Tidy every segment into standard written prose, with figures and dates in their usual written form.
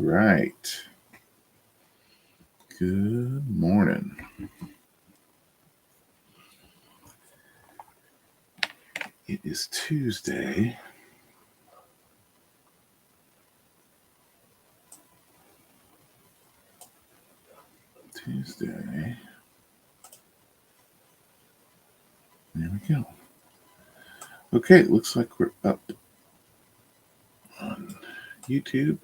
right. Good morning. It is Tuesday. There we go. Okay, it looks like we're up on YouTube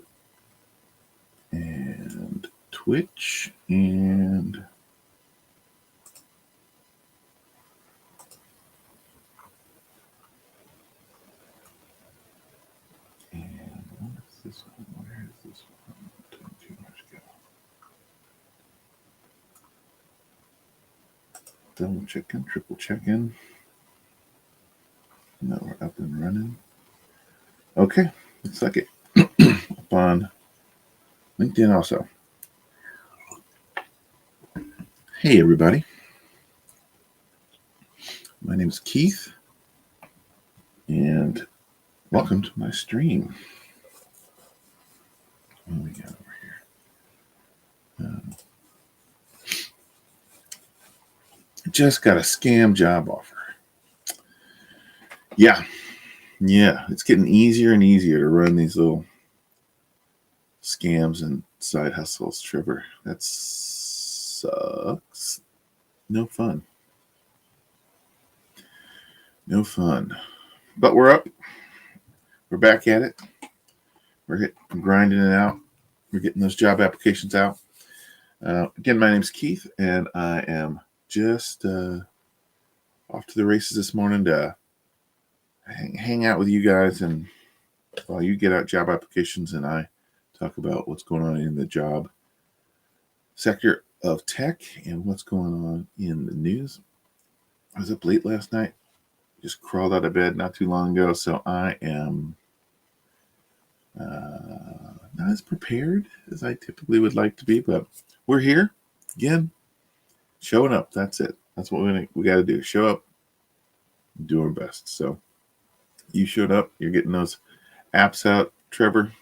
and Twitch and what is this one? Where is this one? Too much go. Double checking, triple checking. No, we're up and running. Okay, looks like it. Up on LinkedIn also. Hey everybody. My name is Keith and welcome to my stream. What do we got over here? Just got a scam job offer. Yeah, it's getting easier and easier to run these little scams and side hustles, Trevor. That sucks. No fun. But we're up. We're back at it. We're grinding it out. We're getting those job applications out. Again, my name's Keith, and I am just off to the races this morning to hang out with you guys, and while you get out job applications and I talk about what's going on in the job sector of tech and what's going on in the news. I was up late last night, just crawled out of bed not too long ago, so I am not as prepared as I typically would like to be, but we're here again, showing up. That's it. That's what we got to do. Show up, do our best. So you showed up. You're getting those apps out, Trevor.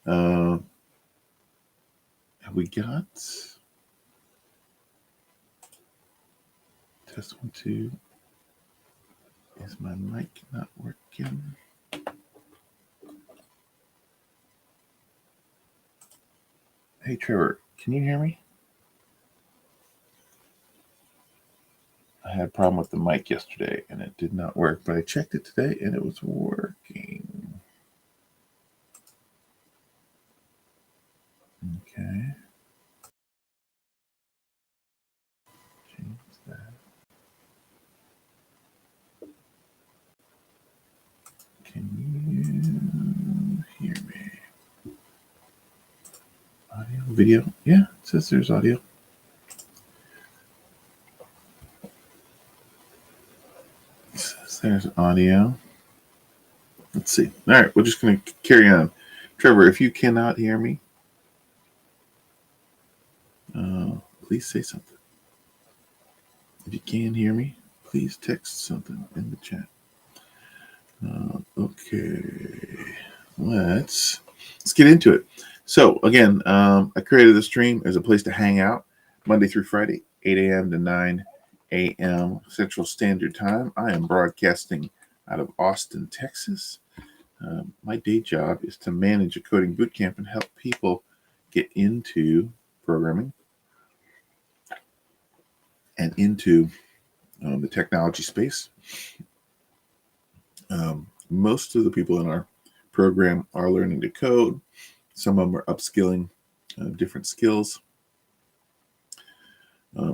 Have we got test 1, 2? Is my mic not working? Hey, Trevor, can you hear me? I had a problem with the mic yesterday and it did not work, but I checked it today and it was working. Okay. Change that. Can you hear me? Audio, video? Yeah, it says there's audio. It says there's audio. Let's see. All right, we're just going to carry on. Trevor, if you cannot hear me, please say something. If you can hear me, please text something in the chat. Okay, let's get into it. So again, I created the stream as a place to hang out Monday through Friday, 8 a.m. to 9 a.m. Central Standard Time. I am broadcasting out of Austin, Texas. My day job is to manage a coding bootcamp and help people get into programming and into the technology space. Most of the people in our program are learning to code. Some of them are upskilling different skills.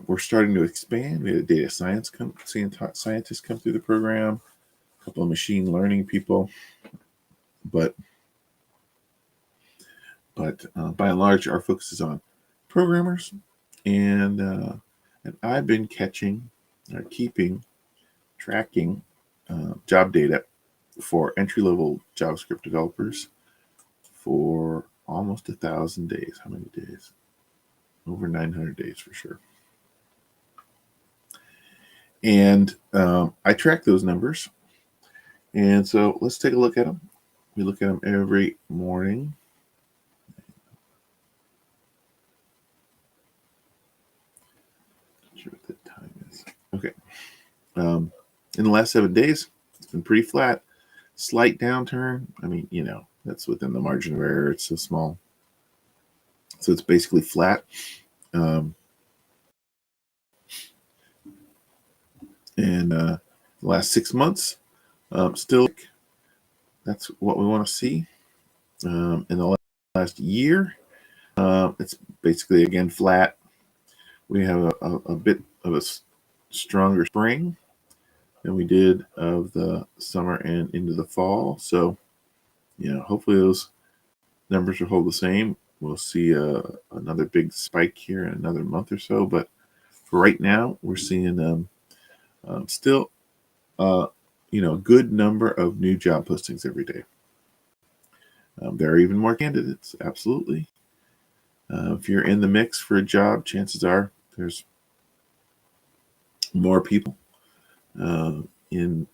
We're starting to expand. We had a data science scientists come through the program, a couple of machine learning people, but by and large, our focus is on programmers, and I've been tracking job data for entry-level JavaScript developers for almost 1,000 days. How many days? Over 900 days for sure. And I track those numbers. And so let's take a look at them. We look at them every morning. In the last 7 days, it's been pretty flat. Slight downturn. I mean, that's within the margin of error. It's so small. So it's basically flat. And the last 6 months, still, that's what we want to see. In the last year, it's basically, again, flat. We have a bit of a stronger spring than we did of the summer and into the fall. So, hopefully those numbers will hold the same. We'll see another big spike here in another month or so. But for right now, we're seeing still, a good number of new job postings every day. There are even more candidates, absolutely. If you're in the mix for a job, chances are there's more people in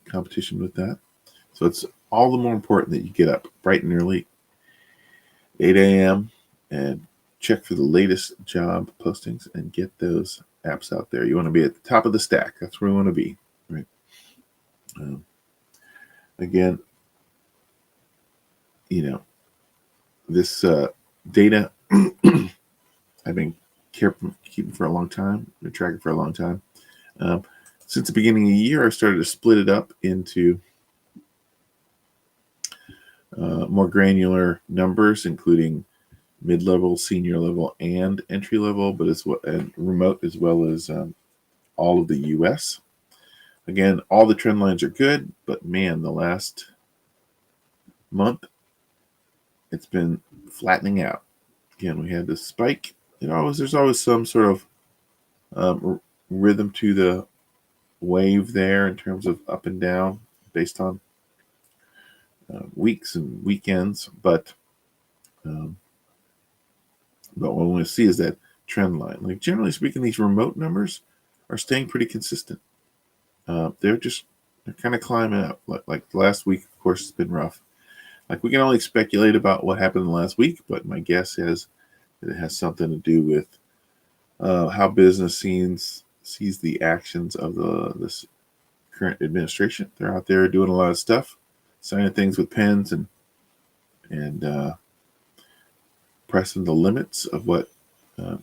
competition with that. So it's all the more important that you get up bright and early, 8 a.m., and check for the latest job postings and get those apps out there. You want to be at the top of the stack. That's where we want to be, right? Again, this data I've been keeping for a long time, been tracking for a long time. Since the beginning of the year, I started to split it up into more granular numbers, including mid-level, senior level, and entry level, and remote, as well as all of the U.S. Again, all the trend lines are good, but man, the last month, it's been flattening out. Again, we had this spike. There's always some sort of rhythm to the wave there in terms of up and down based on weeks and weekends, but what we want to see is that trend line. Like, generally speaking, these remote numbers are staying pretty consistent. They're kind of climbing up. Like last week, of course, it's been rough. Like, we can only speculate about what happened in the last week, but my guess is that it has something to do with how business sees the actions of this current administration. They're out there doing a lot of stuff, signing things with pens and pressing the limits of what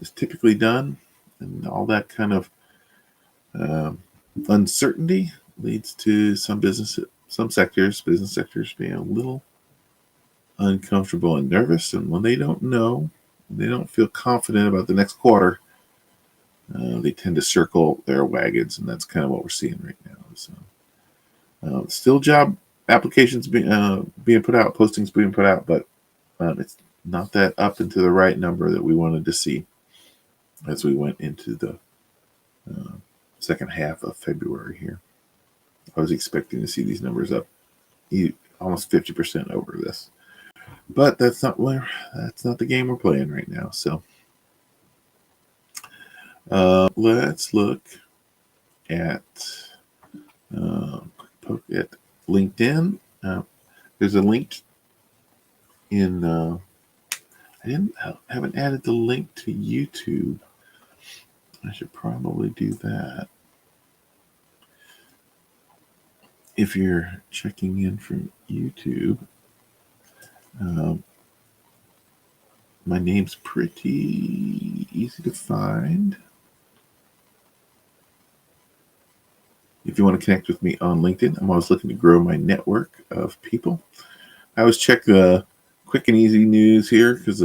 is typically done, and all that kind of uncertainty leads to some business sectors being a little uncomfortable and nervous. And when they don't know, they don't feel confident about the next quarter, they tend to circle their wagons, and that's kind of what we're seeing right now. So, still job applications being put out, postings being put out, but it's not that up into the right number that we wanted to see as we went into the second half of February here. I was expecting to see these numbers up almost 50% over this, but that's not the game we're playing right now. So let's look at at LinkedIn. There's a link in. I haven't added the link to YouTube. I should probably do that. If you're checking in from YouTube, my name's pretty easy to find. If you want to connect with me on LinkedIn, I'm always looking to grow my network of people. I always check the quick and easy news here because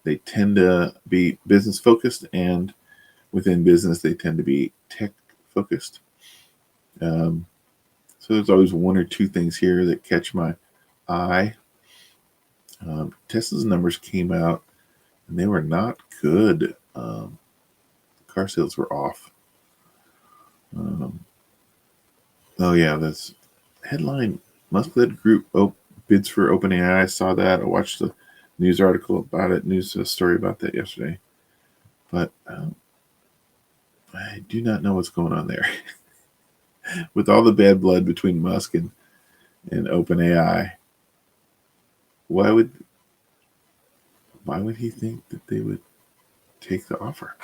they tend to be business focused, and within business they tend to be tech focused. So there's always one or two things here that catch my eye. Tesla's numbers came out and they were not good. Car sales were off. This headline: Muskled Group bids for OpenAI. I saw that. I watched the news article about it, news story about that yesterday. But I do not know what's going on there. With all the bad blood between Musk and OpenAI, why would he think that they would take the offer?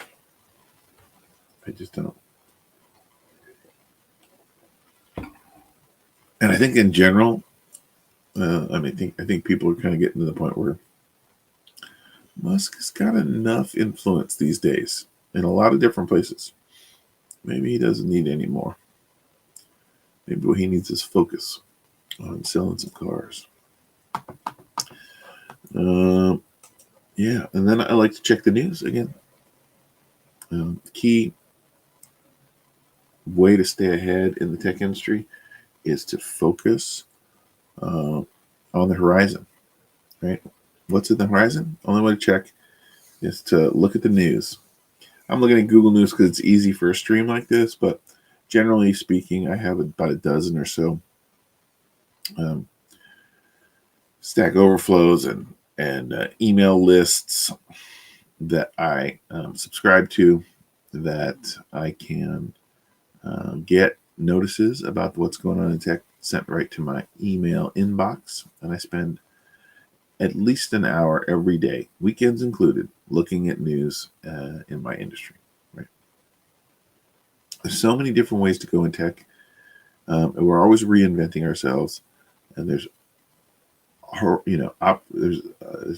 I just don't. And I think in general, I think people are kind of getting to the point where Musk has got enough influence these days in a lot of different places. Maybe he doesn't need any more. Maybe what he needs is focus on selling some cars. Yeah, and then I like to check the news again. Key way to stay ahead in the tech industry is to focus on the horizon, right? What's in the horizon? Only way to check is to look at the news. I'm looking at Google News because it's easy for a stream like this, but generally speaking, I have about a dozen or so Stack Overflows and email lists that I subscribe to that I can get notices about what's going on in tech sent right to my email inbox. And I spend at least an hour every day, weekends included, looking at news in my industry. Right? There's so many different ways to go in tech. And we're always reinventing ourselves, and there's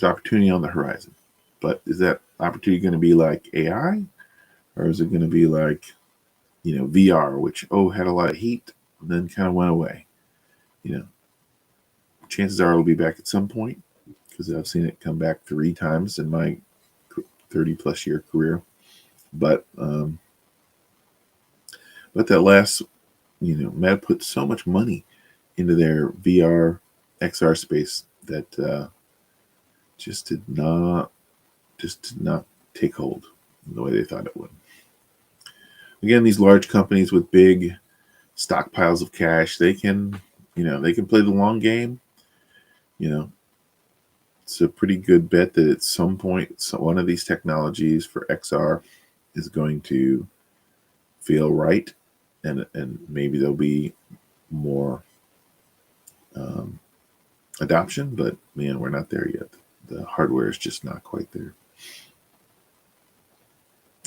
opportunity on the horizon. But is that opportunity going to be like AI, or is it going to be like VR, which had a lot of heat, and then kind of went away? Chances are it'll be back at some point because I've seen it come back 3 times in my 30+ year career. But that last, Meta put so much money into their VR XR space that just did not take hold in the way they thought it would. Again, these large companies with big stockpiles of cash, they can play the long game. It's a pretty good bet that at some point, one of these technologies for XR is going to feel right, and maybe there'll be more adoption. But man, we're not there yet. The hardware is just not quite there.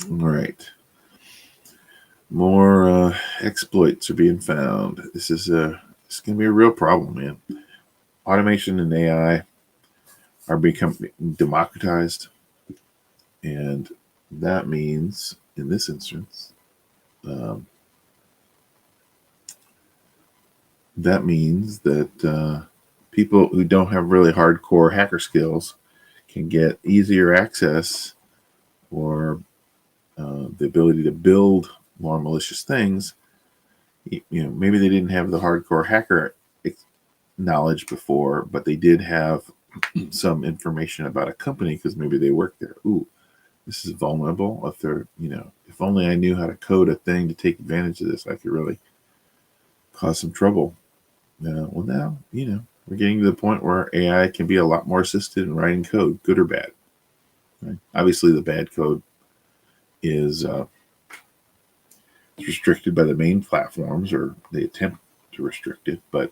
All right. More exploits are being found. This is going to be a real problem, man. Automation and AI are becoming democratized, and that means, in this instance, that means that people who don't have really hardcore hacker skills can get easier access or the ability to build more malicious things. Maybe they didn't have the hardcore hacker knowledge before, but they did have some information about a company because maybe they worked there. Ooh, this is vulnerable. If they're, if only I knew how to code a thing to take advantage of this, I could really cause some trouble. Well, now, we're getting to the point where AI can be a lot more assisted in writing code, good or bad. Right? Obviously, the bad code is restricted by the main platforms, or they attempt to restrict it. But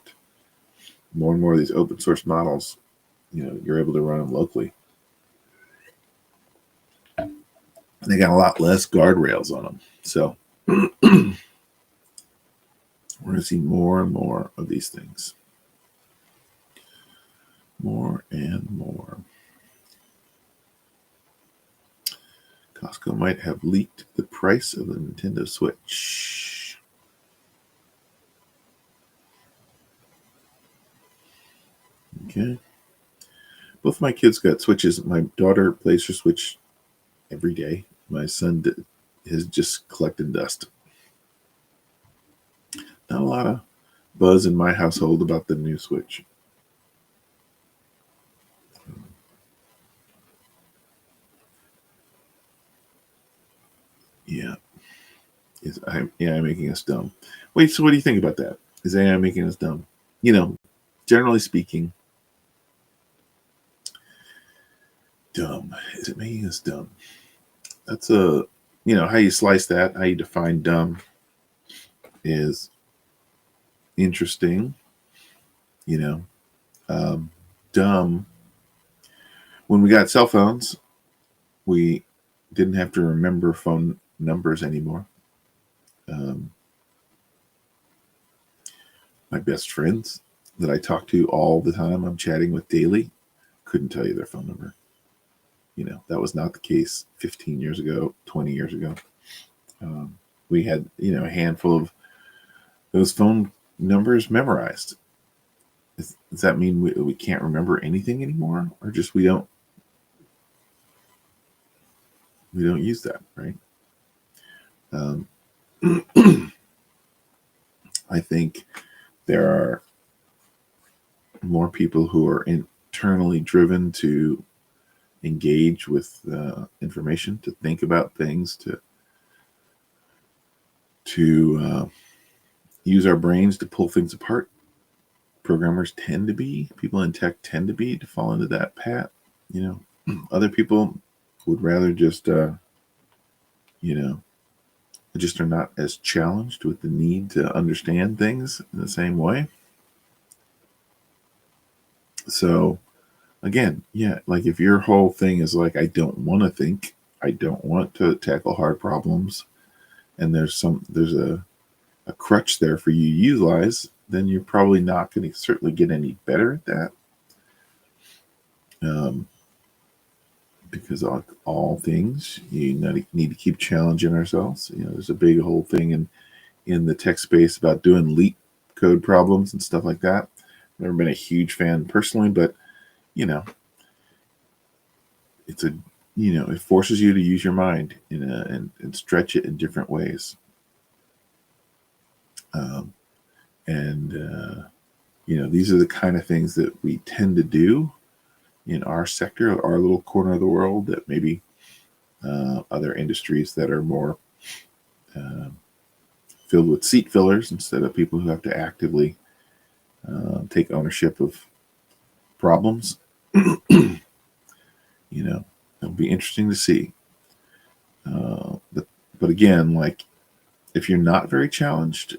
more and more of these open source models, you're able to run them locally. And they got a lot less guardrails on them. So we're going to see more and more of these things. More and more. Costco might have leaked the price of the Nintendo Switch. Okay. Both my kids got Switches. My daughter plays her Switch every day. My son has just collected dust. Not a lot of buzz in my household about the new Switch. Yeah. Is AI making us dumb? Wait, so what do you think about that? Is AI making us dumb? Generally speaking, dumb. Is it making us dumb? That's how you slice that, how you define dumb is interesting. Dumb. When we got cell phones, we didn't have to remember phone numbers anymore. My best friends that I talk to all the time, I'm chatting with daily, couldn't tell you their phone number. That was not the case 15 years ago, 20 years ago. We had, a handful of those phone numbers memorized. Does that mean we can't remember anything anymore, or just we don't use that, right? I think there are more people who are internally driven to engage with information, to think about things, to use our brains to pull things apart. Programmers tend to be, people in tech tend to fall into that path. Other people would rather just just are not as challenged with the need to understand things in the same way. So again, yeah, like if your whole thing is like, I don't want to think, I don't want to tackle hard problems, and there's a crutch there for you to utilize, then you're probably not going to certainly get any better at that. Because all things, you need to keep challenging ourselves. There's a big whole thing in the tech space about doing leak code problems and stuff like that. Never been a huge fan personally, but it's it forces you to use your mind and stretch it in different ways. These are the kind of things that we tend to do in our sector, our little corner of the world, that maybe other industries that are more filled with seat fillers instead of people who have to actively take ownership of problems. It'll be interesting to see. But again, like if you're not very challenged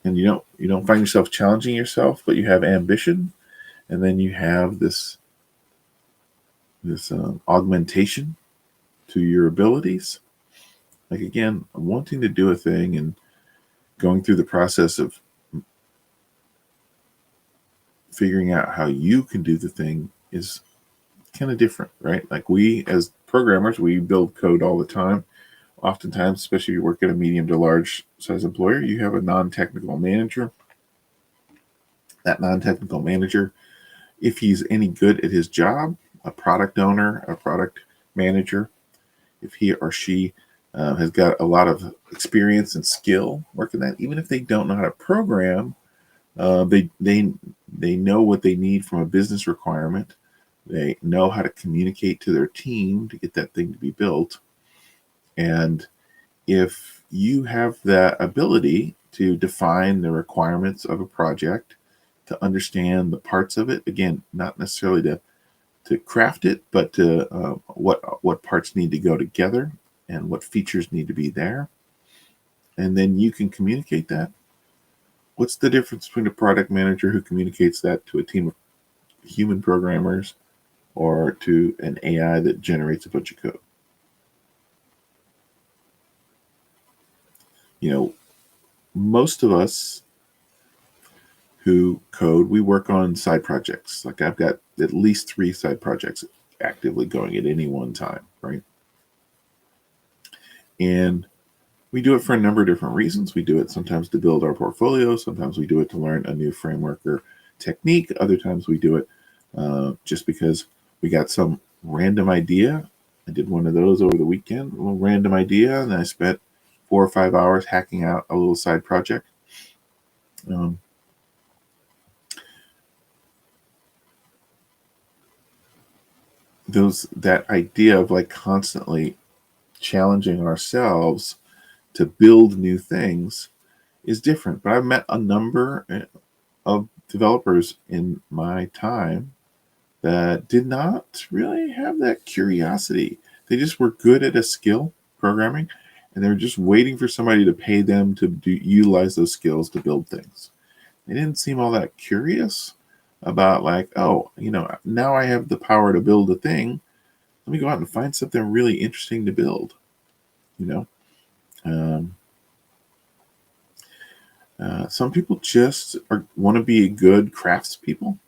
and you don't find yourself challenging yourself, but you have ambition, and then you have this augmentation to your abilities. Like again, wanting to do a thing and going through the process of figuring out how you can do the thing is kind of different, right? Like we as programmers, we build code all the time. Oftentimes, especially if you work at a medium to large size employer, you have a non-technical manager. That non-technical manager, if he's any good at his job, a product owner, a product manager, if he or she has got a lot of experience and skill working that, even if they don't know how to program, they know what they need from a business requirement. They know how to communicate to their team to get that thing to be built. And if you have that ability to define the requirements of a project, to understand the parts of it, again, not necessarily to craft it, but to what parts need to go together and what features need to be there, and then you can communicate that. What's the difference between a product manager who communicates that to a team of human programmers or to an AI that generates a bunch of code? Most of us who code, we work on side projects. Like I've got at least 3 side projects actively going at any one time, right? And we do it for a number of different reasons. We do it sometimes to build our portfolio. Sometimes we do it to learn a new framework or technique. Other times we do it just because we got some random idea. I did one of those over the weekend, a little random idea, and I spent 4 or 5 hours hacking out a little side project. That idea of like constantly challenging ourselves to build new things is different. But I've met a number of developers in my time that did not really have that curiosity. They just were good at a skill, programming, and they were just waiting for somebody to pay them to utilize those skills to build things. They didn't seem all that curious about like, oh, now I have the power to build a thing. Let me go out and find something really interesting to build. Some people just want to be good craftspeople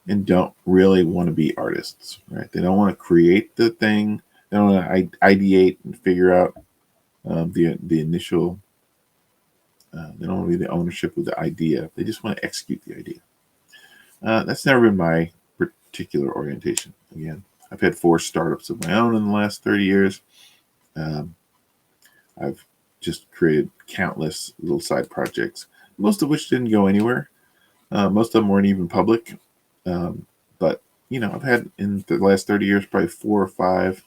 and don't really want to be artists, right? They don't want to create the thing. They don't want to ideate and figure out the initial. They don't want to be the ownership of the idea. They just want to execute the idea. That's never been my particular orientation. Again, I've had 4 startups of my own in the last 30 years. Um, I've just created countless little side projects, most of which didn't go anywhere. Most of them weren't even public. But, I've had in the last 30 years probably 4 or 5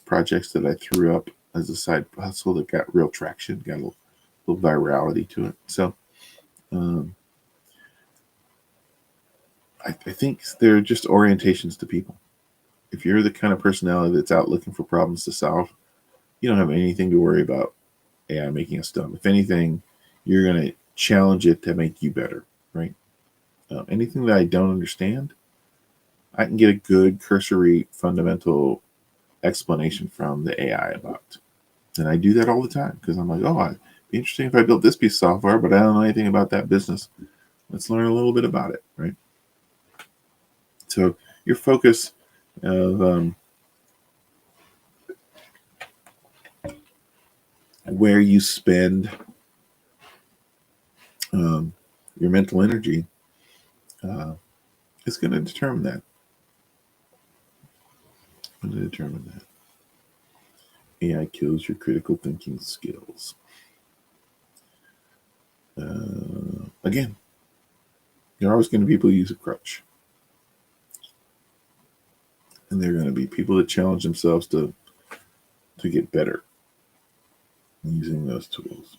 projects that I threw up as a side hustle that got real traction, got a little virality to it. So I think they're just orientations to people. If you're the kind of personality that's out looking for problems to solve, you don't have anything to worry about AI making us dumb. If anything, you're going to challenge it to make you better, right? Anything that I don't understand, I can get a good cursory fundamental explanation from the AI about. And I do that all the time because I'm like, oh, it'd be interesting if I built this piece of software, but I don't know anything about that business. Let's learn a little bit about it, right? So your focus of where you spend your mental energy is going to determine that. AI kills your critical thinking skills. Again, there are always going to be people who use a crutch. And there are going to be people that challenge themselves to get better using those tools.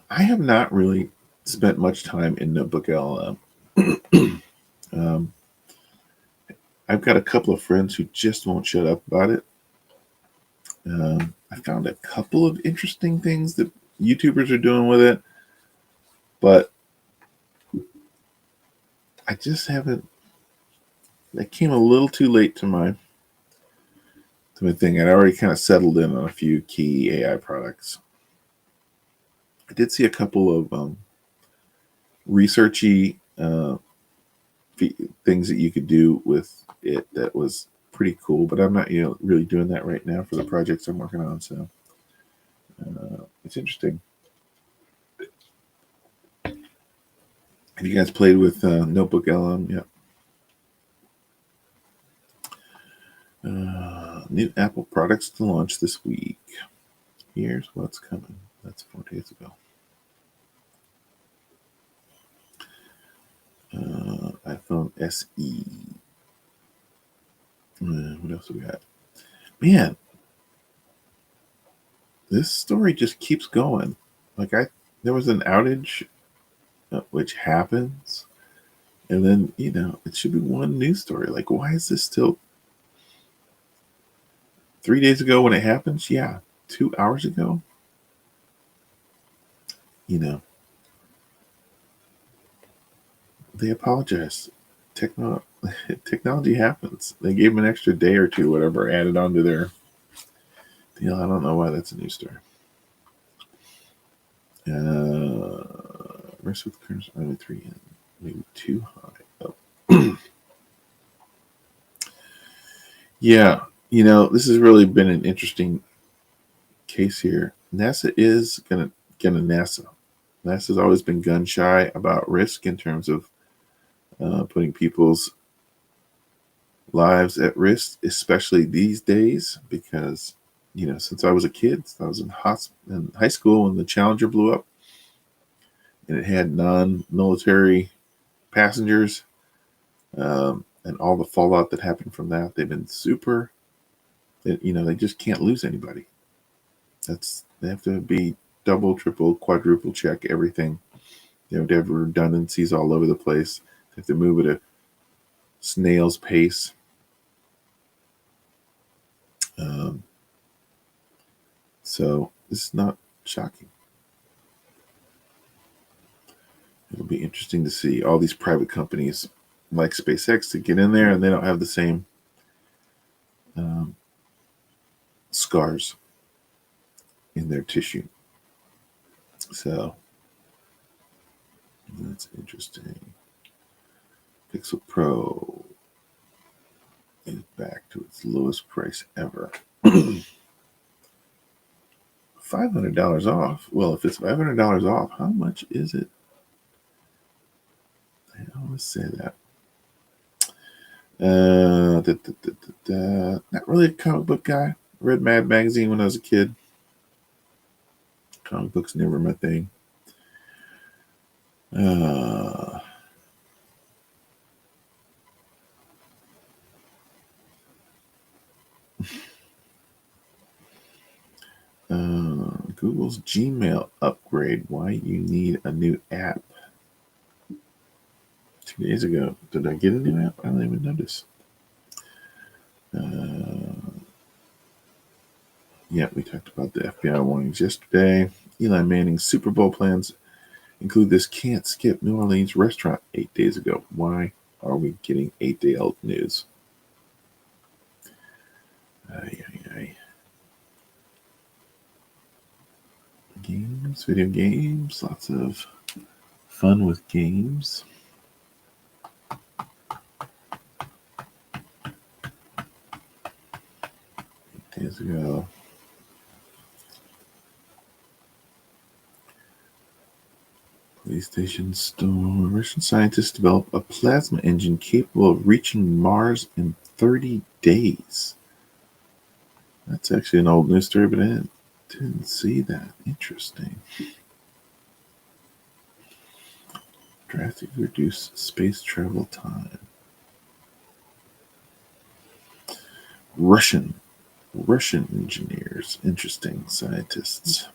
I have not really spent much time in Notebook LLM. I've got a couple of friends who just won't shut up about it. I found a couple of interesting things that YouTubers are doing with it, but I just haven't. That came a little too late to my thing. I'd already kind of settled in on a few key AI products. I did see a couple of researchy things that you could do with it that was pretty cool, but I'm not really doing that right now for the projects I'm working on. So it's interesting. Have you guys played with Notebook LM? Yeah. New Apple products to launch this week. Here's what's coming. That's 4 days ago. iPhone SE. What else do we got? Man, this story just keeps going. There was an outage, which happens, and then it should be one news story. Like, why is this still 3 days ago when it happens? Yeah, 2 hours ago. They apologize. Technology happens. They gave them an extra day or two, whatever, added onto their deal. I don't know why that's a news story. Risk with current only 3 in, maybe too high. Oh. Yeah, this has really been an interesting case here. NASA is gonna NASA. NASA's always been gun shy about risk in terms of putting people's lives at risk, especially these days, because since I was a kid, I was in high school when the Challenger blew up, and it had non-military passengers, and all the fallout that happened from that. They've been super. They just can't lose anybody. They have to be double, triple, quadruple check everything. They have to have redundancies all over the place. They have to move at a snail's pace. So this is not shocking. It'll be interesting to see all these private companies like SpaceX to get in there, and they don't have the same scars in their tissue. So that's interesting. Pixel Pro is back to its lowest price ever. $500 off. Well, if it's $500 off, how much is it? I always say that. Not really a comic book guy. Read Mad Magazine when I was a kid. Comic books never my thing. Google's Gmail upgrade. Why you need a new app? 2 days ago. Did I get a new app? I don't even notice. Yeah, we talked about the FBI warnings yesterday. Eli Manning's Super Bowl plans include this can't skip New Orleans restaurant 8 days ago. Why are we getting 8-day-old news? Games, video games, lots of fun with games. 8 days ago. PlayStation Store. Russian scientists develop a plasma engine capable of reaching Mars in 30 days. That's actually an old news story, but I didn't see that. Interesting. Drastically reduce space travel time. Russian engineers. Interesting scientists.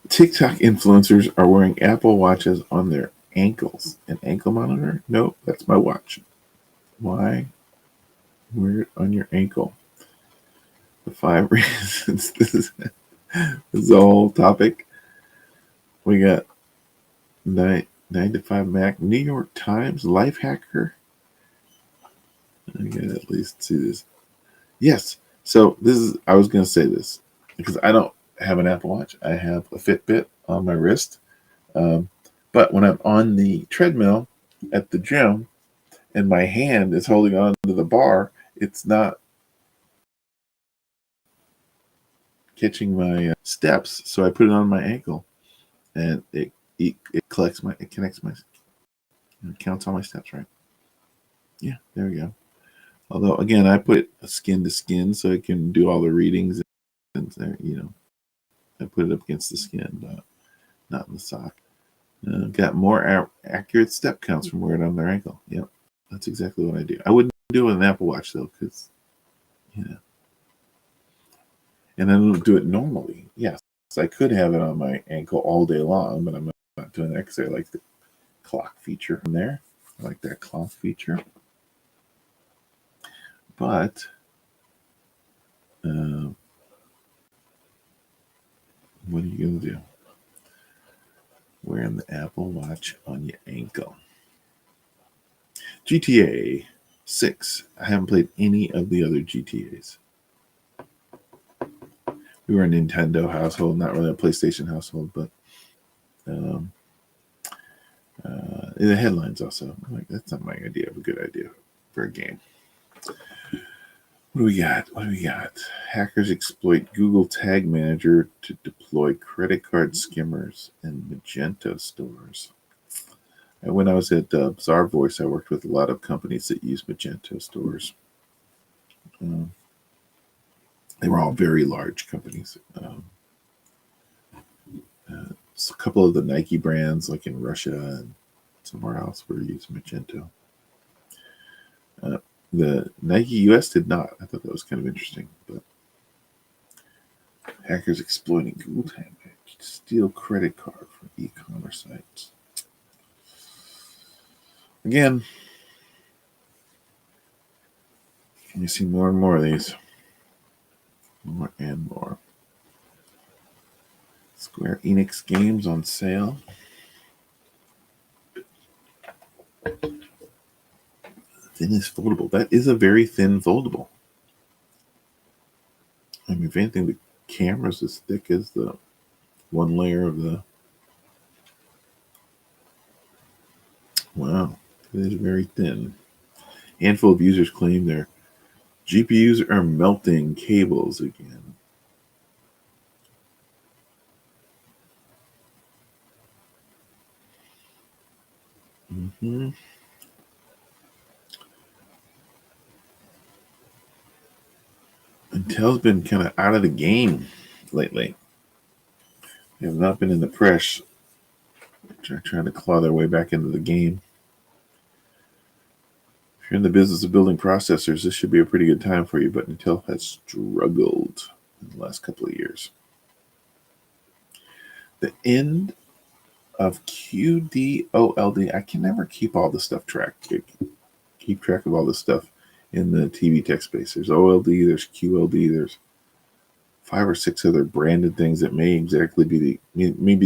TikTok influencers are wearing Apple Watches on their ankles. An ankle monitor? No, that's my watch. Why wear it on your ankle? The 5 reasons. This is the whole topic. We got 9 to 5 Mac, New York Times, Life Hacker. I gotta at least see this. Yes. So this is, I was going to say this because I don't have an Apple Watch. I have a Fitbit on my wrist. But when I'm on the treadmill at the gym and my hand is holding on to the bar, it's not catching my steps. So I put it on my ankle and it connects counts all my steps, right? Yeah, there we go. Although again, I put it skin to skin so it can do all the readings, and I put it up against the skin, but not in the sock. Got more accurate step counts from wearing it on their ankle. Yep, that's exactly what I do. I wouldn't do it with an Apple Watch though, because and I don't do it normally. Yes, I could have it on my ankle all day long, but I'm not doing that because I like the clock feature from there. I like that clock feature. But what are you going to do? Wearing the Apple Watch on your ankle. GTA 6. I haven't played any of the other GTAs. We were a Nintendo household, not really a PlayStation household, but the headlines also. I'm like, that's not my idea of a good idea for a game. What do we got? Hackers exploit Google Tag Manager to deploy credit card skimmers in Magento stores. And when I was at Bazaar Voice, I worked with a lot of companies that use Magento stores. They were all very large companies. So a couple of the Nike brands, like in Russia and somewhere else, were using Magento. The Nike US did not. I thought that was kind of interesting. But hackers exploiting Google Tag Manager to steal credit card from e-commerce sites. Again, you see more and more of these. More and more. Square Enix games on sale. Thinnest foldable. That is a very thin foldable. I mean, if anything, the camera's as thick as the one layer of the. Wow, it is very thin. Handful of users claim their GPUs are melting cables again. Mm-hmm. Intel's been kind of out of the game lately. They have not been in the press. They're trying to claw their way back into the game. If you're in the business of building processors, this should be a pretty good time for you, but Intel has struggled in the last couple of years. The end of QDOLD. I can never keep all the stuff tracked. Keep track of all this stuff in the TV tech space. There's OLD, there's QLD, there's 5 or 6 other branded things that may be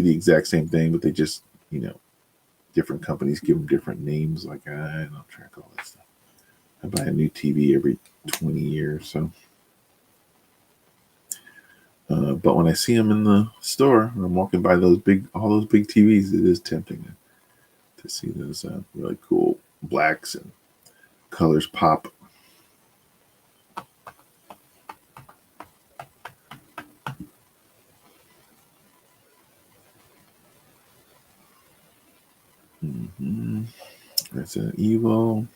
the exact same thing, but they just, different companies give them different names. Like, I don't track all that stuff. I buy a new TV every 20 years, so. But when I see them in the store, I'm walking by all those big TVs, it is tempting to see those really cool blacks and colors pop. Mm-hmm. Resident Evil.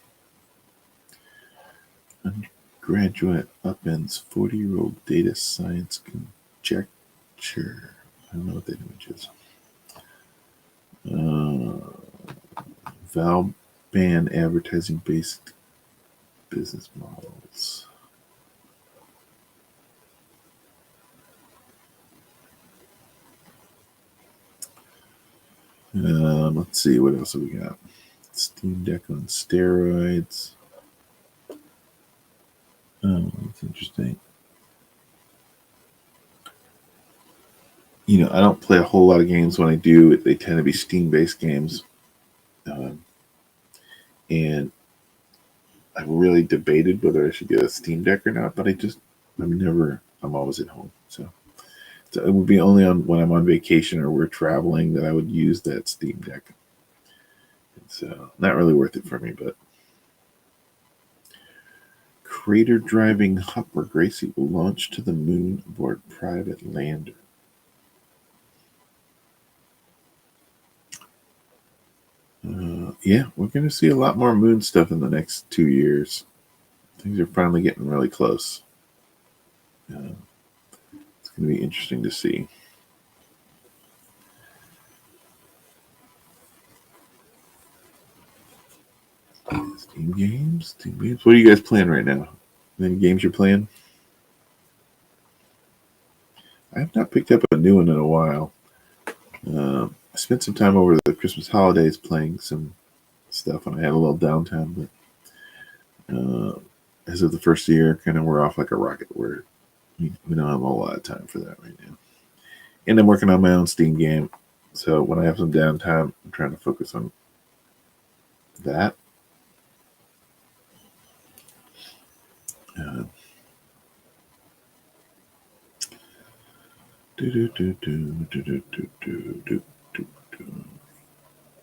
Undergraduate upends 40-year-old data science conjecture. I don't know what that image is. Valve ban advertising-based business models. Let's see, what else have we got? Steam Deck on steroids. Oh, that's interesting. I don't play a whole lot of games. When I do, they tend to be Steam-based games. And I really debated whether I should get a Steam Deck or not, but I'm always at home. So it would be only when I'm on vacation or we're traveling that I would use that Steam Deck. It's not really worth it for me, but crater driving Hopper Gracie will launch to the moon aboard private lander. Yeah, we're going to see a lot more moon stuff in the next 2 years. Things are finally getting really close. It's going to be interesting to see. Steam games? What are you guys playing right now? Any games you're playing? I have not picked up a new one in a while. I spent some time over the Christmas holidays playing some stuff, and I had a little downtime. But as of the first year, kind of we're off like a rocket. We don't have a whole lot of time for that right now. And I'm working on my own Steam game, so when I have some downtime, I'm trying to focus on that.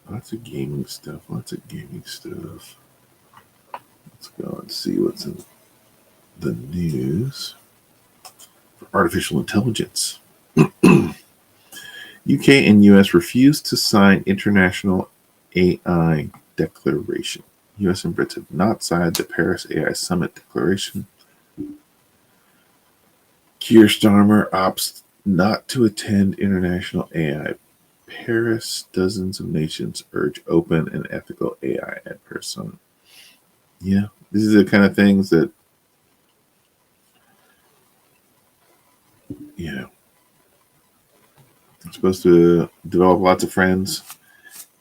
Lots of gaming stuff. Let's go and see what's in the news. For artificial intelligence. UK and US refused to sign international AI declaration. US and Brits have not signed the Paris AI Summit declaration. Keir Starmer opts not to attend international AI Paris. Dozens of nations urge open and ethical AI at Paris Summit. Yeah, these are the kind of things that, I'm supposed to develop lots of friends,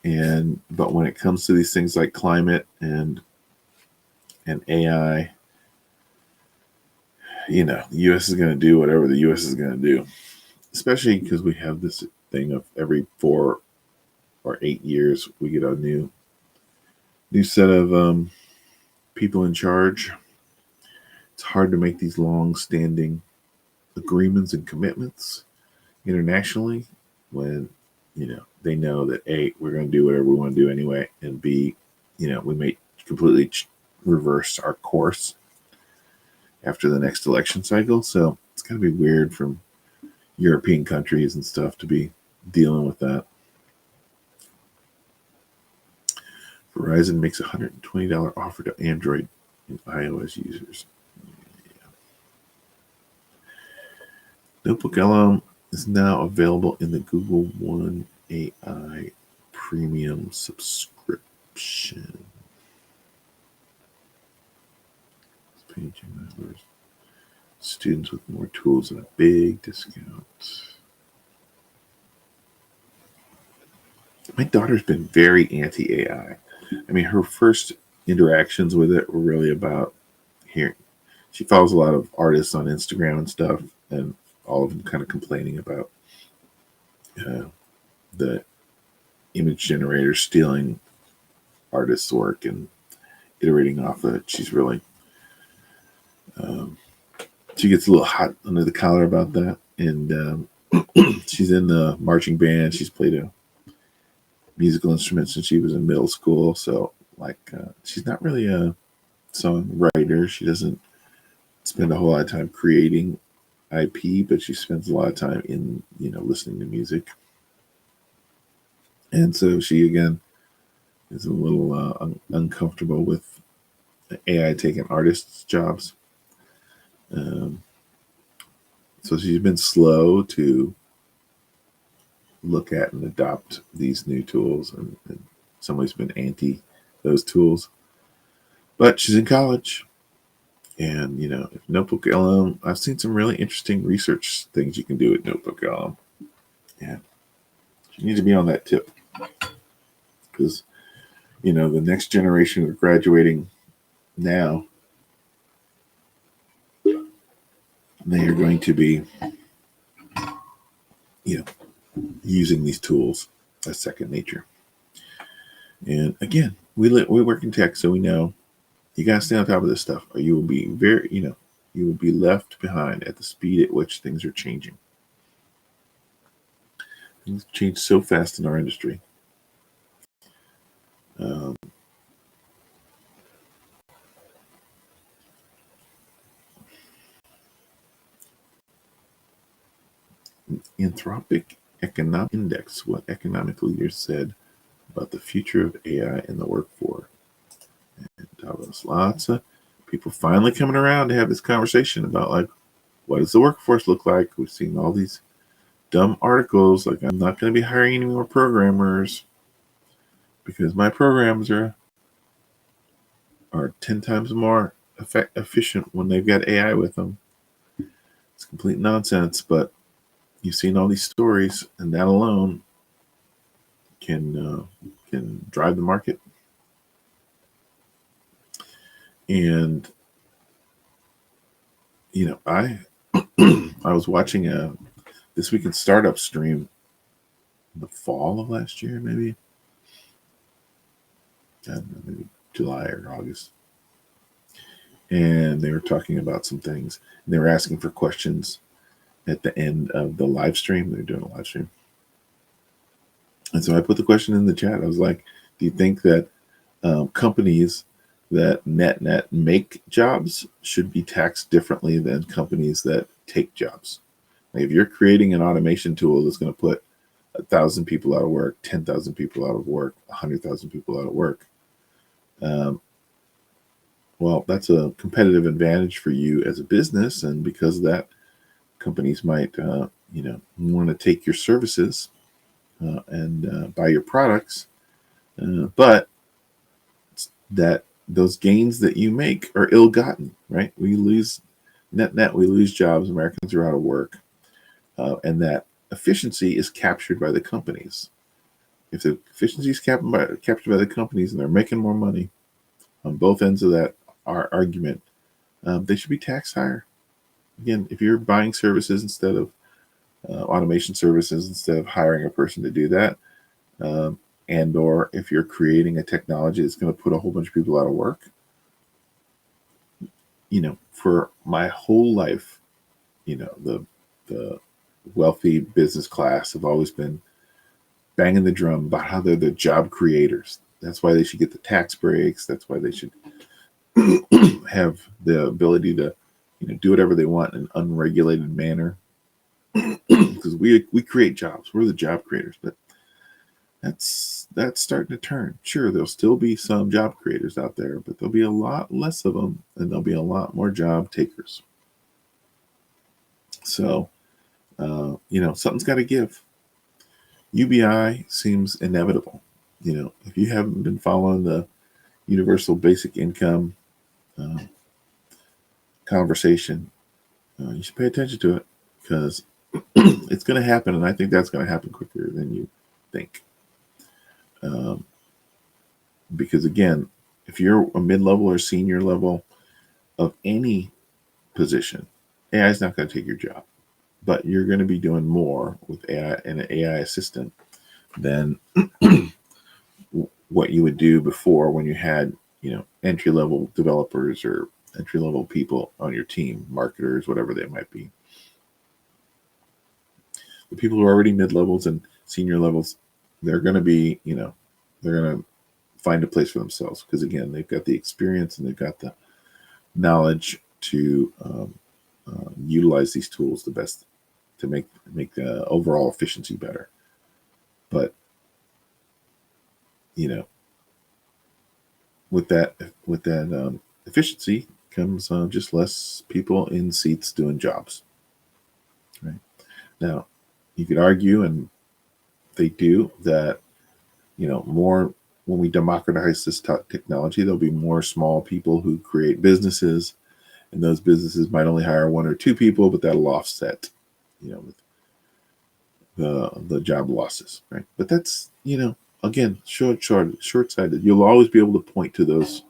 but when it comes to these things like climate and AI, the U.S. is going to do whatever the U.S. is going to do, especially because we have this thing of every 4 or 8 years we get a new new set of people in charge. It's hard to make these long-standing agreements and commitments internationally when they know that A, we're going to do whatever we want to do anyway, and B, we may completely reverse our course after the next election cycle. So it's going to be weird from European countries and stuff to be dealing with that. Verizon makes a $120 offer to Android and iOS users. Notebook LM is now available in the Google One AI Premium subscription. Students with more tools and a big discount. My daughter's been very anti-AI. I mean, her first interactions with it were really about hearing. She follows a lot of artists on Instagram and stuff, and all of them kind of complaining about the image generator stealing artists' work and iterating off of it. She's really, she gets a little hot under the collar about that. And she's in the marching band. She's played a musical instrument since she was in middle school. So, she's not really a songwriter. She doesn't spend a whole lot of time creating IP, but she spends a lot of time in, listening to music. And so she, again, is a little uncomfortable with AI taking artists' jobs. So she's been slow to look at and adopt these new tools, and somebody's been anti those tools. But she's in college, and Notebook LM, I've seen some really interesting research things you can do with Notebook LM. Yeah, you need to be on that tip, because the next generation are graduating now. They are going to be, using these tools as second nature. And again, we work in tech, so we know you got to stay on top of this stuff, or you will be you will be left behind at the speed at which things are changing. Things change so fast in our industry. Anthropic Economic Index, what economic leaders said about the future of AI in the workforce. And Davos, lots of people finally coming around to have this conversation about what does the workforce look like? We've seen all these dumb articles like, I'm not going to be hiring any more programmers because my programs are 10 times more efficient when they've got AI with them. It's complete nonsense, but you've seen all these stories, and that alone can drive the market. And I I was watching a This Week in Startup stream in the fall of last year, maybe. I don't know, maybe July or August. And they were talking about some things. And they were asking for questions at the end of the live stream. They're doing a live stream. And so I put the question in the chat. I was like, do you think that companies that net make jobs should be taxed differently than companies that take jobs? Like, if you're creating an automation tool that's going to put 1,000 people out of work, 10,000 people out of work, 100,000 people out of work, well, that's a competitive advantage for you as a business. And because of that, companies might, want to take your services and buy your products. But that those gains that you make are ill-gotten, right? We lose net, we lose jobs. Americans are out of work. And that efficiency is captured by the companies. If the efficiency is captured by the companies and they're making more money on both ends of that argument, they should be taxed higher. Again, if you're buying services instead of automation services, instead of hiring a person to do that, and or if you're creating a technology that's going to put a whole bunch of people out of work. For my whole life, the wealthy business class have always been banging the drum about how they're the job creators. That's why they should get the tax breaks. That's why they should have the ability to, do whatever they want in an unregulated manner. Because we create jobs. We're the job creators. But that's starting to turn. Sure, there'll still be some job creators out there, but there'll be a lot less of them, and there'll be a lot more job takers. So, something's got to give. UBI seems inevitable. If you haven't been following the universal basic income conversation, you should pay attention to it, because it's going to happen, and I think that's going to happen quicker than you think. Because again, if you're a mid-level or senior level of any position, AI is not going to take your job, but you're going to be doing more with AI and an AI assistant than what you would do before, when you had, entry-level developers or entry-level people on your team, marketers, whatever they might be. The people who are already mid-levels and senior levels, they're going to be, they're going to find a place for themselves, because again, they've got the experience and they've got the knowledge to utilize these tools the best to make the overall efficiency better. But with that efficiency comes just less people in seats doing jobs. Right now, you could argue, and they do, that more, when we democratize this technology, there'll be more small people who create businesses, and those businesses might only hire one or two people, but that'll offset, with the job losses, right? But that's, again, short-sighted. You'll always be able to point to those.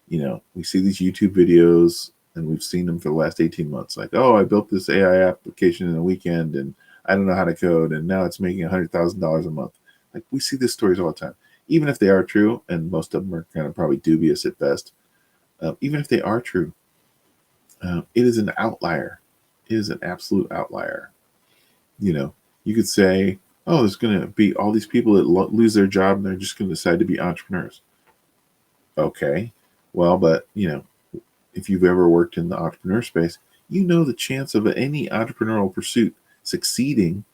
We see these YouTube videos, and we've seen them for the last 18 months. Like, oh, I built this AI application in a weekend, and I don't know how to code, and now it's making $100,000 a month. Like, we see these stories all the time. Even if they are true, and most of them are kind of probably dubious at best, even if they are true, it is an outlier. It is an absolute outlier. You could say, oh, there's going to be all these people that lose their job, and they're just going to decide to be entrepreneurs. Okay, well, but, if you've ever worked in the entrepreneur space, the chance of any entrepreneurial pursuit succeeding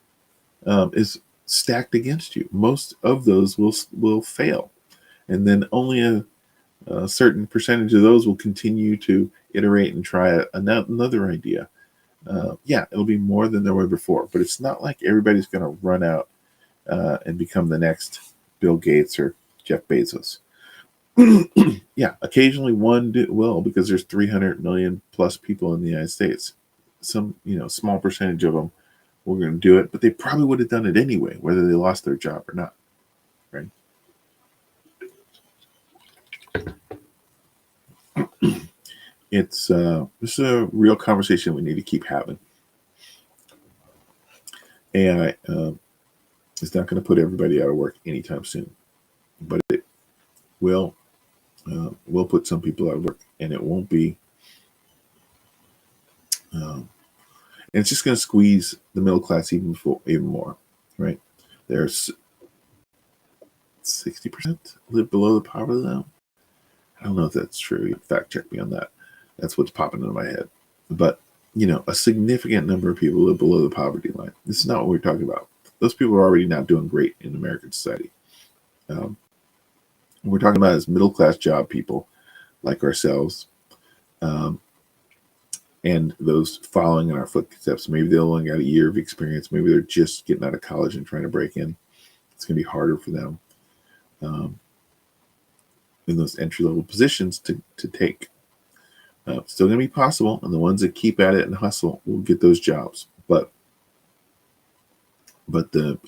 is stacked against you. Most of those will fail, and then only a certain percentage of those will continue to iterate and try another idea. It'll be more than there were before, but it's not like everybody's going to run out and become the next Bill Gates or Jeff Bezos. Occasionally one will, because there's 300 million plus people in the United States. Some, small percentage of them were going to do it, but they probably would have done it anyway, whether they lost their job or not, right? This is a real conversation we need to keep having. AI is not going to put everybody out of work anytime soon, but it will put some people out of work, and it won't be. And it's just going to squeeze the middle class even more, right? There's 60% live below the poverty line. I don't know if that's true. Fact check me on that. That's what's popping into my head. But, a significant number of people live below the poverty line. This is not what we're talking about. Those people are already not doing great in American society. What we're talking about is middle-class job people like ourselves, and those following in our footsteps. Maybe they only got a year of experience. Maybe they're just getting out of college and trying to break in. It's going to be harder for them in those entry-level positions to take. Still going to be possible, and the ones that keep at it and hustle will get those jobs. But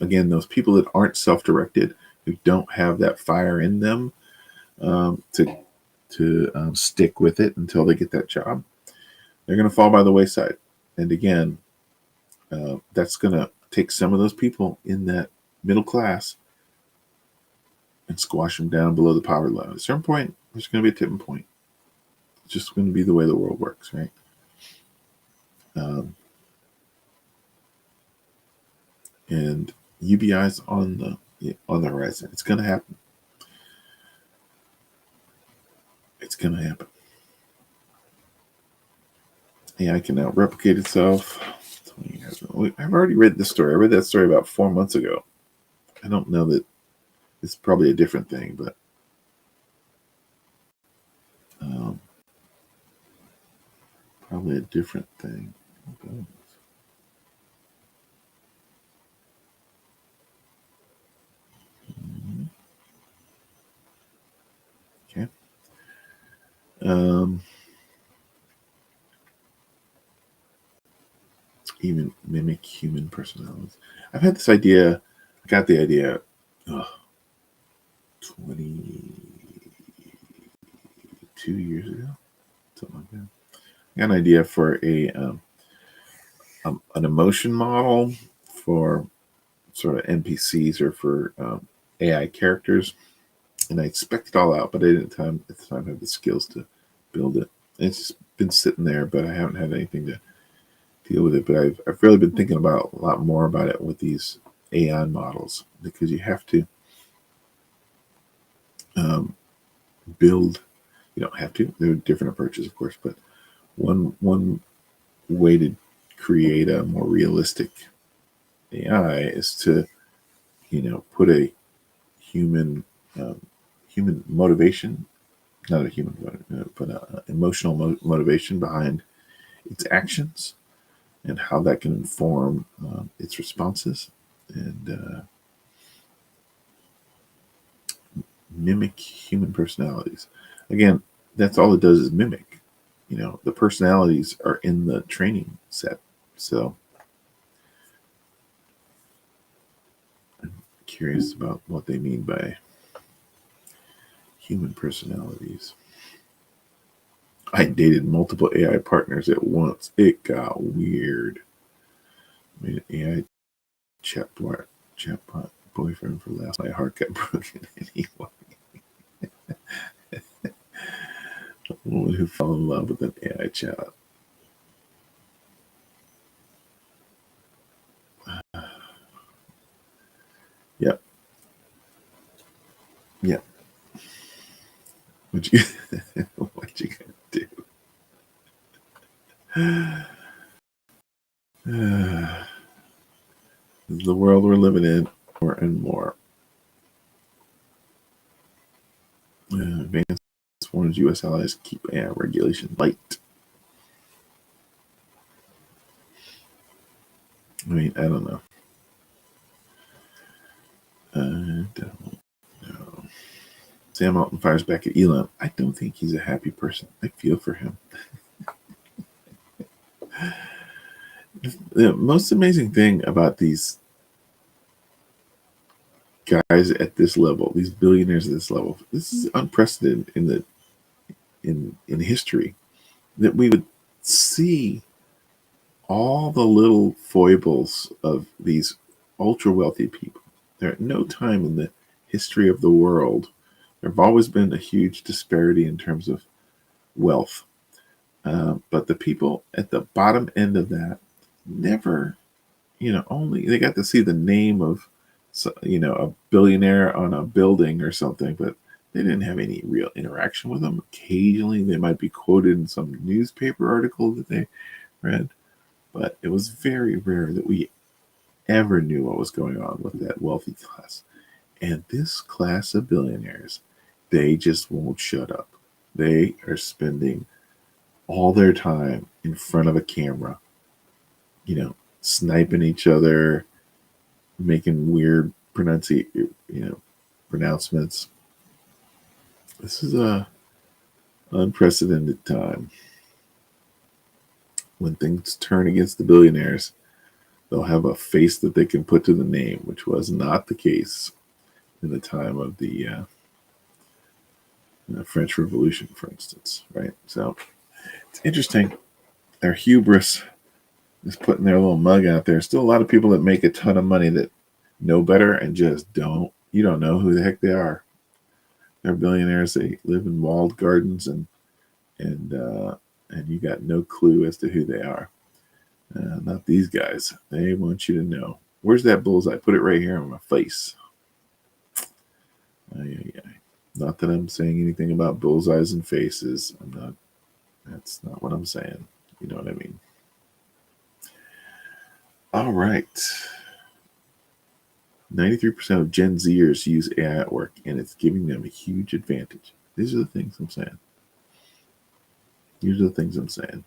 again, those people that aren't self-directed, who don't have that fire in them to stick with it until they get that job, they're going to fall by the wayside. And again, that's going to take some of those people in that middle class and squash them down below the poverty line. At a certain point, there's going to be a tipping point. It's just going to be the way the world works, right? And UBI's on the horizon. It's going to happen. It's going to happen. AI can now replicate itself. I've already read this story. I read that story about 4 months ago. I don't know that it's probably a different thing, but probably a different thing. Okay. Even mimic human personalities. I've had this idea. I got the idea 22 years ago, something like that. I got an idea for an emotion model for sort of NPCs or for AI characters, and I expected it all out, but I didn't at the time have the skills to build it. And it's just been sitting there, but I haven't had anything to deal with it. But I've really been thinking about a lot more about it with these AI models, because you have to build. You don't have to. There are different approaches, of course, but one way to create a more realistic AI is to, put a human motivation, not a human, but emotional motivation behind its actions, and how that can inform its responses, and mimic human personalities. Again, that's all it does is mimic. The personalities are in the training set. So I'm curious about what they mean by human personalities. I dated multiple AI partners at once. It got weird. I made an AI chatbot boyfriend for last. My heart got broken anyway. A woman who fell in love with an AI chat. Yep. Yep. What you gonna do? The world we're living in, more and more. Advanced warns U.S. allies keep AI regulation light. I mean, I don't know. Sam Altman fires back at Elon. I don't think he's a happy person. I feel for him. The most amazing thing about these guys at this level, these billionaires at this level, this is unprecedented in history, that we would see all the little foibles of these ultra wealthy people. There at no time in the history of the world, there have always been a huge disparity in terms of wealth. But the people at the bottom end of that never, only they got to see the name of, a billionaire on a building or something, but they didn't have any real interaction with them. Occasionally, they might be quoted in some newspaper article that they read, but it was very rare that we ever knew what was going on with that wealthy class. And this class of billionaires, they just won't shut up. They are spending all their time in front of a camera, sniping each other, making weird pronouncements. This is a unprecedented time. When things turn against the billionaires, they'll have a face that they can put to the name, which was not the case in the time of the French Revolution, for instance, right? So it's interesting. Their hubris is putting their little mug out there. Still a lot of people that make a ton of money that know better and just don't. You don't know who the heck they are. They're billionaires. They live in walled gardens, and you got no clue as to who they are. Not these guys. They want you to know. Where's that bullseye? Put it right here on my face. Not that I'm saying anything about bullseyes and faces. I'm not. That's not what I'm saying. You know what I mean? All right. 93% of Gen Zers use AI at work, and it's giving them a huge advantage. These are the things I'm saying. These are the things I'm saying.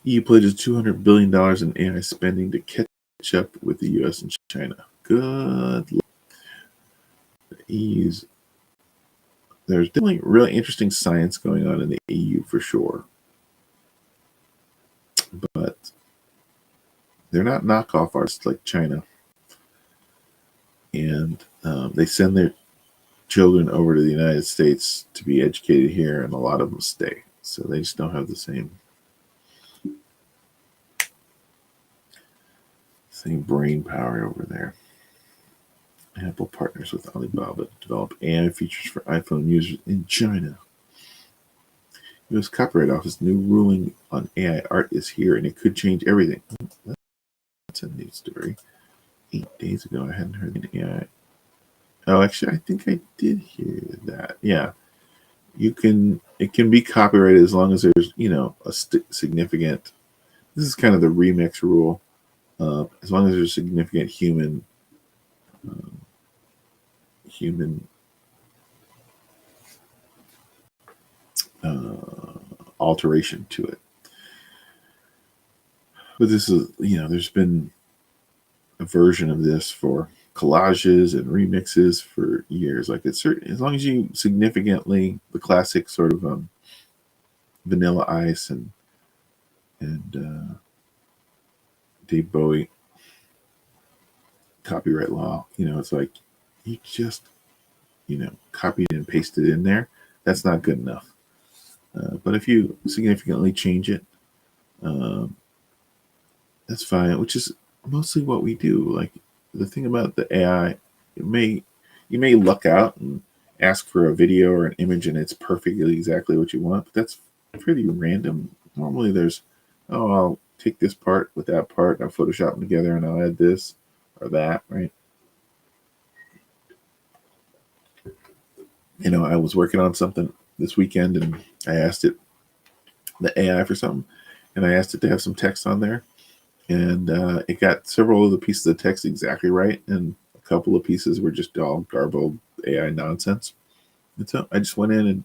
EU pledges $200 billion in AI spending to catch up with the U.S. and China. Good luck. The EU's. There's definitely really interesting science going on in the EU for sure. But they're not knockoff artists like China. And they send their children over to the United States to be educated here, and a lot of them stay. So they just don't have the same brain power over there. Apple partners with Alibaba to develop AI features for iPhone users in China. U.S. Copyright Office new ruling on AI art is here, and it could change everything. That's a neat story. 8 days ago, I hadn't heard an AI. Oh, actually, I think I did hear that. Yeah, it can be copyrighted as long as there's a significant. This is kind of the remix rule. As long as there's significant human alteration to it. But this is, there's been a version of this for collages and remixes for years. Like it's certain, as long as you significantly the classic sort of Vanilla Ice and Dave Bowie copyright law. It's like you just copied and pasted in there. That's not good enough. But if you significantly change it, that's fine. Which is mostly what we do. Like the thing about the AI, you may luck out and ask for a video or an image and it's perfectly exactly what you want, but that's pretty random. Normally there's, I'll take this part with that part and I'll Photoshop them together and I'll add this or that, right? I was working on something this weekend and I asked it, the AI, for something, and I asked it to have some text on there. And it got several of the pieces of text exactly right, and a couple of pieces were just all garbled AI nonsense. And so I just went in and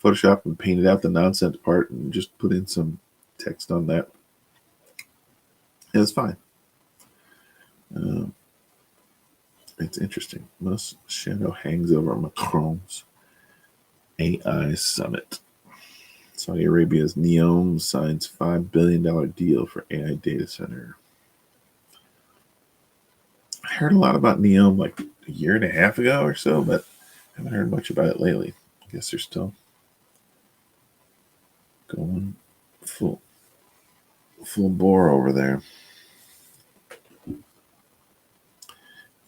Photoshopped and painted out the nonsense part and just put in some text on that. It was fine. It's interesting. Most shadow hangs over Macron's AI summit. Saudi Arabia's NEOM signs $5 billion deal for AI data center. I heard a lot about NEOM like a year and a half ago or so, but I haven't heard much about it lately. I guess they're still going full bore over there.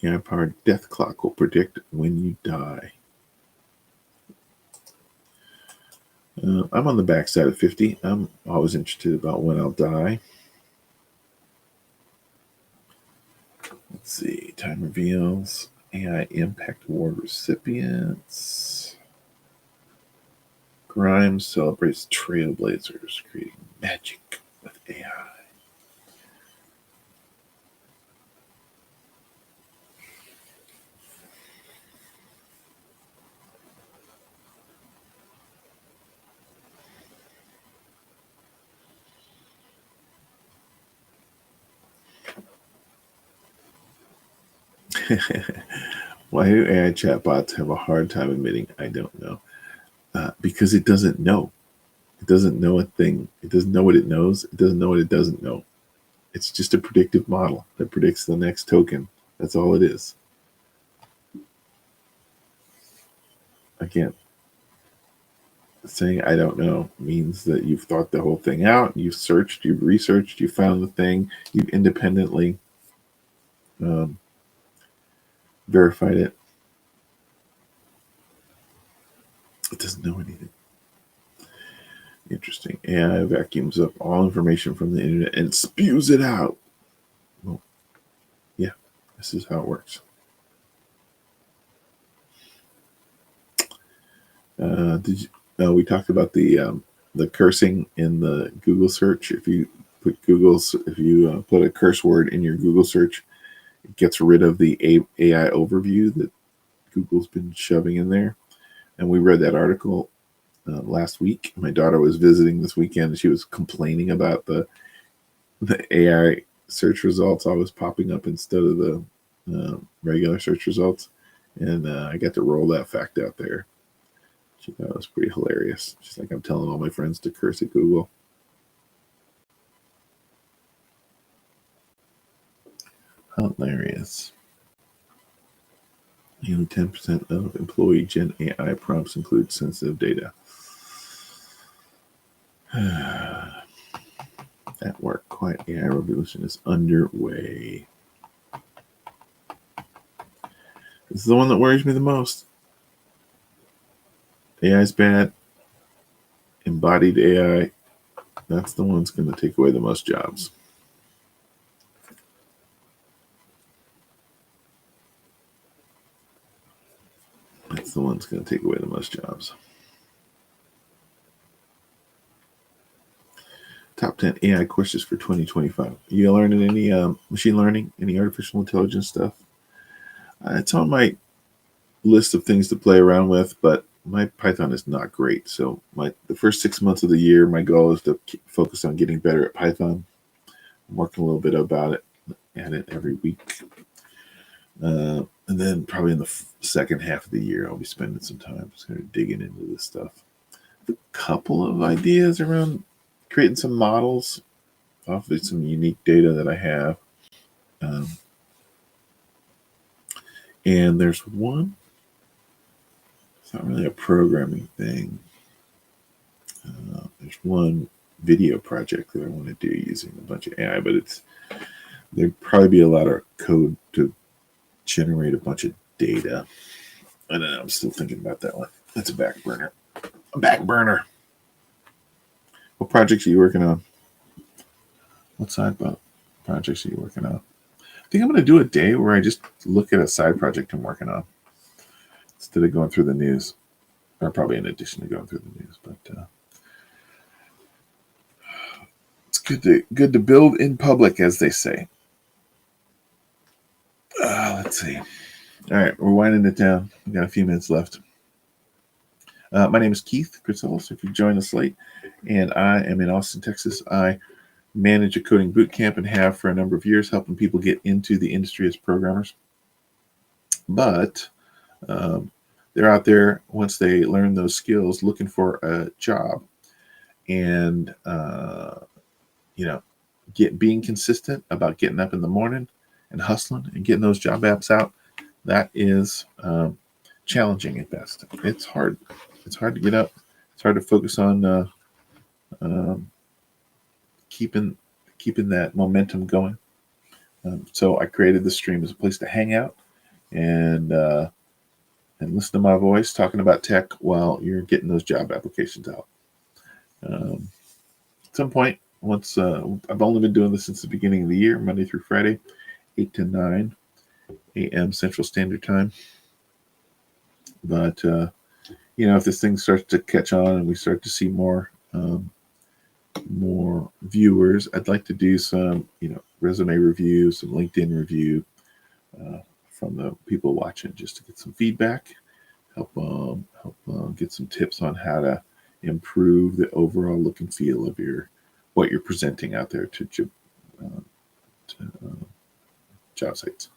AI-powered death clock will predict when you die. I'm on the backside of 50. I'm always interested about when I'll die. Let's see. Time reveals. AI Impact Award recipients. Grimes celebrates trailblazers creating magic with AI. Why do AI chatbots have a hard time admitting I don't know? Because it doesn't know. It doesn't know a thing. It doesn't know what it knows. It doesn't know what it doesn't know. It's just a predictive model that predicts the next token. That's all it is. Again, saying I don't know means that you've thought the whole thing out. You've searched, you've researched, you found the thing. You've independently verified it. It doesn't know anything. Interesting. AI vacuums up all information from the internet and spews it out. Well, yeah, this is how it works. We talked about the cursing in the Google search. If you put put a curse word in your Google search, it gets rid of the AI overview that Google's been shoving in there. And we read that article last week. My daughter was visiting this weekend, and she was complaining about the AI search results always popping up instead of the regular search results. And I got to roll that fact out there. She thought it was pretty hilarious. She's like, I'm telling all my friends to curse at Google. Hilarious. Nearly 10% of employee Gen AI prompts include sensitive data. At work, quiet AI revolution is underway. This is the one that worries me the most. AI is bad. Embodied AI, that's the one that's going to take away the most jobs. That's the one that's going to take away the most jobs. Top 10 AI courses for 2025. You learning any machine learning, any artificial intelligence stuff? It's on my list of things to play around with, but my Python is not great. So the first 6 months of the year, my goal is to focus on getting better at Python. I'm working a little bit about it, at it every week. And then probably in the second half of the year, I'll be spending some time just kind of digging into this stuff. A couple of ideas around creating some models off of some unique data that I have. And there's one, it's not really a programming thing. There's one video project that I want to do using a bunch of AI, but there'd probably be a lot of code to generate a bunch of data. I don't know. I'm still thinking about that one. That's a back burner. What projects are you working on? What side projects are you working on? I think I'm going to do a day where I just look at a side project I'm working on instead of going through the news, or probably in addition to going through the news. But it's good to build in public, as they say. Let's see. All right, we're winding it down. We got a few minutes left. My name is Keith Grisels. If you joined us late, and I am in Austin, Texas. I manage a coding boot camp and have for a number of years, helping people get into the industry as programmers. But they're out there once they learn those skills, looking for a job, and being consistent about getting up in the morning and hustling and getting those job apps out. That is challenging at best. It's hard. It's hard to get up. It's hard to focus on keeping that momentum going. So I created this stream as a place to hang out and listen to my voice talking about tech while you're getting those job applications out. At some point, once I've only been doing this since the beginning of the year, Monday through Friday, 8 to 9 a.m. Central Standard Time. But if this thing starts to catch on and we start to see more viewers, I'd like to do some resume review, some LinkedIn review from the people watching, just to get some feedback, help get some tips on how to improve the overall look and feel of what you're presenting out there to job sites.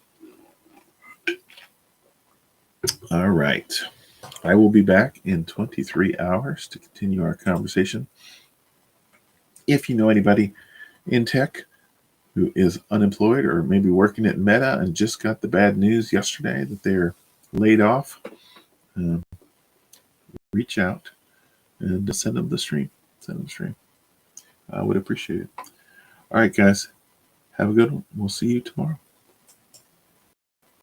All right. I will be back in 23 hours to continue our conversation. If you know anybody in tech who is unemployed or maybe working at Meta and just got the bad news yesterday that they're laid off, reach out and send them the stream. I would appreciate it. All right, guys. Have a good one. We'll see you tomorrow.